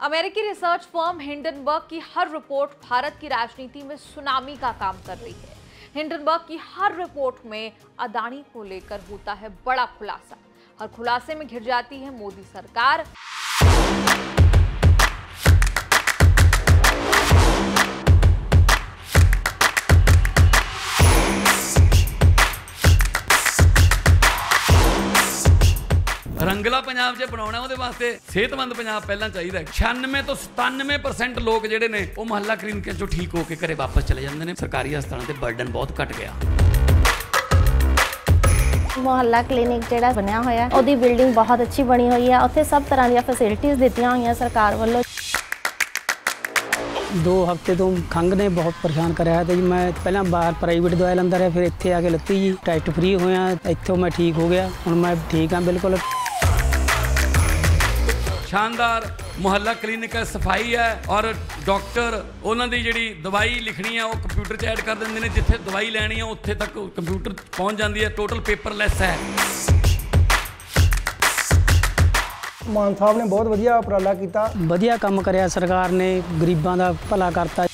अमेरिकी research firm Hindenburg की हर report Bharat की राजनीति में सुनामी का काम कर रही है। हिंडनबर्ग की हर रिपोर्ट में अदानी को लेकर होता है बड़ा खुलासा। हर खुलासे में घिर जाती है मोदी सरकार। रंगला पंजाब जे बनाउणा ਉਹਦੇ ਵਾਸਤੇ ਸਿਹਤਮੰਦ ਪੰਜਾਬ ਪਹਿਲਾਂ ਚਾਹੀਦਾ। 96 ਤੋਂ 97% ਲੋਕ ਜਿਹੜੇ ਨੇ ਉਹ ਮੁਹੱਲਾ ਕਲੀਨਿਕਾਂ ਚੋਂ ਠੀਕ ਹੋ ਕੇ ਘਰੇ ਵਾਪਸ ਚਲੇ ਜਾਂਦੇ ਨੇ। ਸਰਕਾਰੀ ਹਸਪਤਾਲਾਂ ਤੇ ਬਰਡਨ ਬਹੁਤ ਘਟ ਗਿਆ। ਮੁਹੱਲਾ ਕਲੀਨਿਕ ਜਿਹੜਾ ਬਣਿਆ ਹੋਇਆ ਉਹਦੀ ਬਿਲਡਿੰਗ ਬਹੁਤ ਅੱਛੀ ਬਣੀ ਹੋਈ ਹੈ। ਉੱਥੇ ਸਭ ਤਰ੍ਹਾਂ ਦੀਆਂ ਫੈਸਿਲਿਟੀਆਂ ਦਿੱਤੀਆਂ ਹੋਈਆਂ ਸਰਕਾਰ ਵੱਲੋਂ। 2 हफ्ते तो खंघ ने बहुत परेशान कराया तो जी मैं पहला बाहर प्राइवेट दवाई लंदा रहा, फिर इत्थे आके लत्ती जी टेस्ट फ्री होया, इत्थों मैं ठीक हो गया। हुण मैं ठीक हाँ बिल्कुल। शानदार मुहल्ला क्लीनिक है, सफाई है और डॉक्टर उन्हों की जी दवाई लिखनी है वो कंप्यूटर च ऐड कर देंगे ने। जिथे दवाई लैनी है उत्थे तक कंप्यूटर पहुँच जाती है। टोटल पेपरलैस है। मान साहब ने बहुत वधिया उपराला किया, वधिया काम कराया सरकार ने, गरीबां दा भला करता।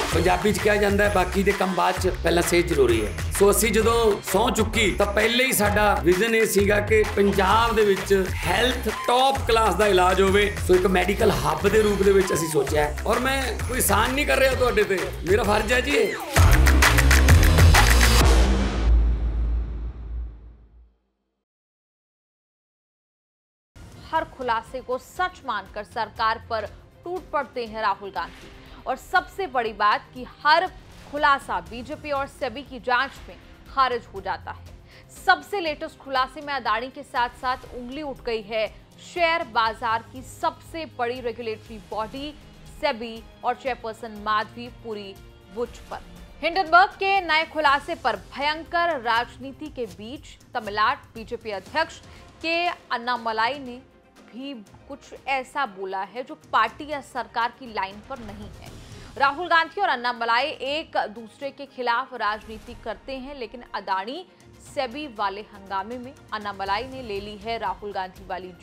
पंजाबी च कहा जाता है बाकी दे काम बाद च पहला सेहत जरूरी है। सो असी जो सौ चुकी तो पहले ही साडा विजन ये सीगा कि पंजाब दे विच हैल्थ टॉप क्लास दा इलाज होवे। सो एक मैडिकल हब दे रूप दे विच असी सोचा है और मैं कोई एहसान नहीं कर रहा तुहाडे ते, मेरा फर्ज है जी। हर खुलासे को सच मानकर सरकार पर टूट पड़ते हैं राहुल गांधी। और सबसे बड़ी बात कि हर खुलासा बीजेपी और सेबी की जांच में खारिज हो जाता है। सबसे लेटेस्ट खुलासे में अदानी के साथ साथ उंगली उठ गई है शेयर बाजार की सबसे बड़ी रेगुलेटरी बॉडी सेबी और चेयरपर्सन माधवी पुरी बुच पर। हिंडनबर्ग के नए खुलासे पर भयंकर राजनीति के बीच तमिलनाडु बीजेपी अध्यक्ष के अन्नामलाई ने भी कुछ ऐसा बोला है जो पार्टी या सरकार की लाइन पर नहीं है। राहुल गांधी और अन्नामलाई एक दूसरे के खिलाफ राजनीति करते हैं, लेकिन अदानी सेबी वाले हंगामे में अन्नामलाई ने ले ली है राहुल गांधी वाली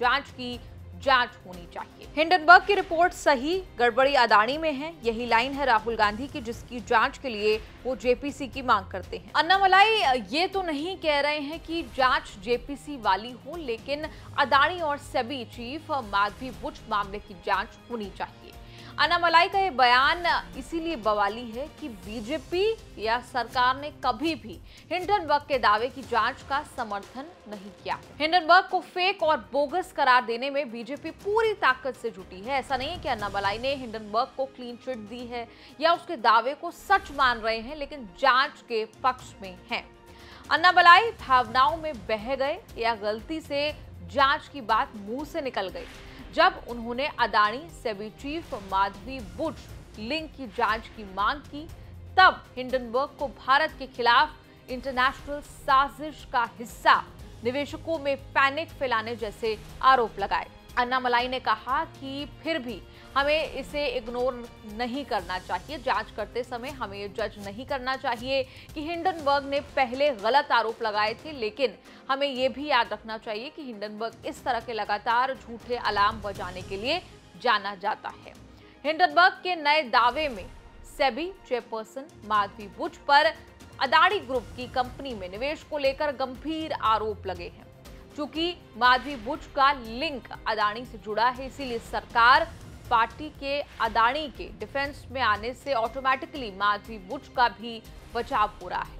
जांच होनी चाहिए। हिंडनबर्ग की रिपोर्ट सही, गड़बड़ी अदानी में है, यही लाइन है राहुल गांधी की, जिसकी जांच के लिए वो जेपीसी की मांग करते हैं। अन्नामलाई ये तो नहीं कह रहे हैं कि जांच जेपीसी वाली हो, लेकिन अदानी और सेबी चीफ माधवी बुच मामले की जांच होनी चाहिए। अन्नामलाई का ये बयान इसीलिए बवाली है कि बीजेपी या सरकार ने कभी भी हिंडनबर्ग के दावे की जांच का समर्थन नहीं किया। हिंडनबर्ग को फेक और बोगस करार देने में बीजेपी पूरी ताकत से जुटी है। ऐसा नहीं है कि अन्नामलाई ने हिंडनबर्ग को क्लीन चिट दी है या उसके दावे को सच मान रहे हैं, लेकिन जांच के पक्ष में हैं। अन्नामलाई भावनाओं में बह गए या गलती से जांच की बात मुंह से निकल गई जब उन्होंने अदानी सेबी चीफ माधवी बुच लिंक की जांच की मांग की। तब हिंडनबर्ग को भारत के खिलाफ इंटरनेशनल साजिश का हिस्सा निवेशकों में पैनिक फैलाने जैसे आरोप लगाए। अन्नामलाई ने कहा कि फिर भी हमें इसे इग्नोर नहीं करना चाहिए। जांच करते समय हमें जज नहीं करना चाहिए कि हिंडनबर्ग ने पहले गलत आरोप लगाए थे, लेकिन हमें यह भी याद रखना चाहिए कि हिंडनबर्ग इस तरह के लगातार झूठे अलार्म बजाने के लिए जाना जाता है। हिंडनबर्ग के नए दावे में सेबी चेयरपर्सन माधवी बुच पर अदानी ग्रुप की कंपनी में निवेश को लेकर गंभीर आरोप लगे हैं। चूंकि माधवी बुच का लिंक अदानी से जुड़ा है, इसीलिए सरकार पार्टी के अदानी के डिफेंस में आने से ऑटोमेटिकली माधवी बुच का भी बचाव हो रहा है।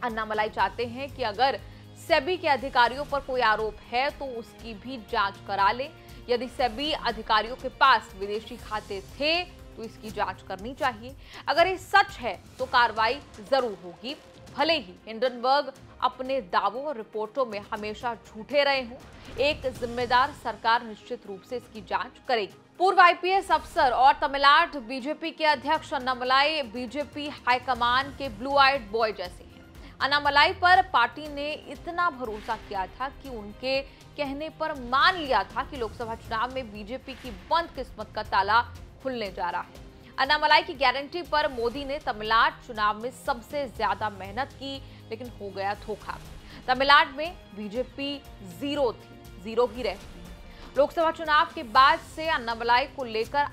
अन्नामलाई चाहते हैं कि अगर सेबी के अधिकारियों पर कोई आरोप है तो उसकी भी जांच करा ले। यदि सेबी अधिकारियों के पास विदेशी खाते थे तो इसकी जांच करनी चाहिए। अगर ये सच है तो कार्रवाई जरूर होगी, भले ही हिंडनबर्ग अपने दावों और रिपोर्टों में हमेशा झूठे रहे हों। एक जिम्मेदार सरकार निश्चित रूप से इसकी जांच करेगी। पूर्व आईपीएस अफसर और तमिलनाडु बीजेपी के अध्यक्ष अन्नामलाई बीजेपी हाईकमान के ब्लू आइड बॉय जैसे हैं। अन्नामलाई पर पार्टी ने इतना भरोसा किया था कि उनके कहने पर मान लिया था कि लोकसभा चुनाव में बीजेपी की बंद किस्मत का ताला खुलने जा रहा है। अन्नामलाई की गारंटी पर मोदी ने तमिलनाडु चुनाव में सबसे ज्यादा मेहनत की, लेकिन हो गया धोखा। तमिलनाडु में बीजेपी जीरो थी, जीरो ही रहती। लोकसभा चुनाव के बाद से अन्नामलाई को लेकर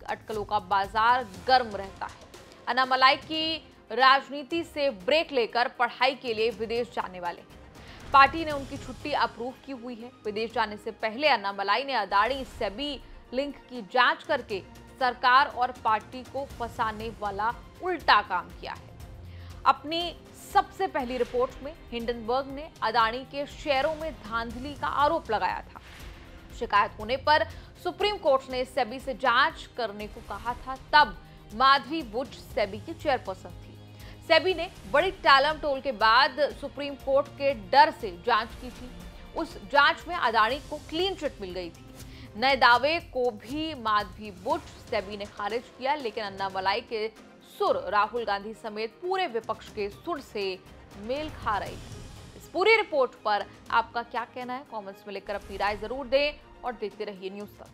अटकलों का बाजार गर्म रहता है। अन्नामलाई की राजनीति से ब्रेक लेकर पढ़ाई के लिए विदेश जाने वाले हैं। पार्टी ने उनकी छुट्टी अप्रूव की हुई है। विदेश जाने से पहले अन्नामलाई ने अदानी सेबी लिंक की जांच करके सरकार और पार्टी को फंसाने वाला उल्टा काम किया है। अपनी सबसे पहली रिपोर्ट में हिंडनबर्ग ने अदानी के शेयरों में धांधली का आरोप लगाया था। शिकायत होने पर सुप्रीम कोर्ट ने सेबी से जांच करने को कहा था। तब माधवी बुच सेबी की चेयरपर्सन थी। सेबी ने बड़ी टालम टोल के बाद सुप्रीम कोर्ट के डर से जांच की थी। उस जांच में अदानी को क्लीन चिट मिल गई थी। नए दावे को भी माधवी बुच सेबी ने खारिज किया, लेकिन अन्नामलाई के सुर राहुल गांधी समेत पूरे विपक्ष के सुर से मेल खा रही है। इस पूरी रिपोर्ट पर आपका क्या कहना है? कमेंट्स में लिखकर अपनी राय जरूर दें और देखते रहिए न्यूज़ तक।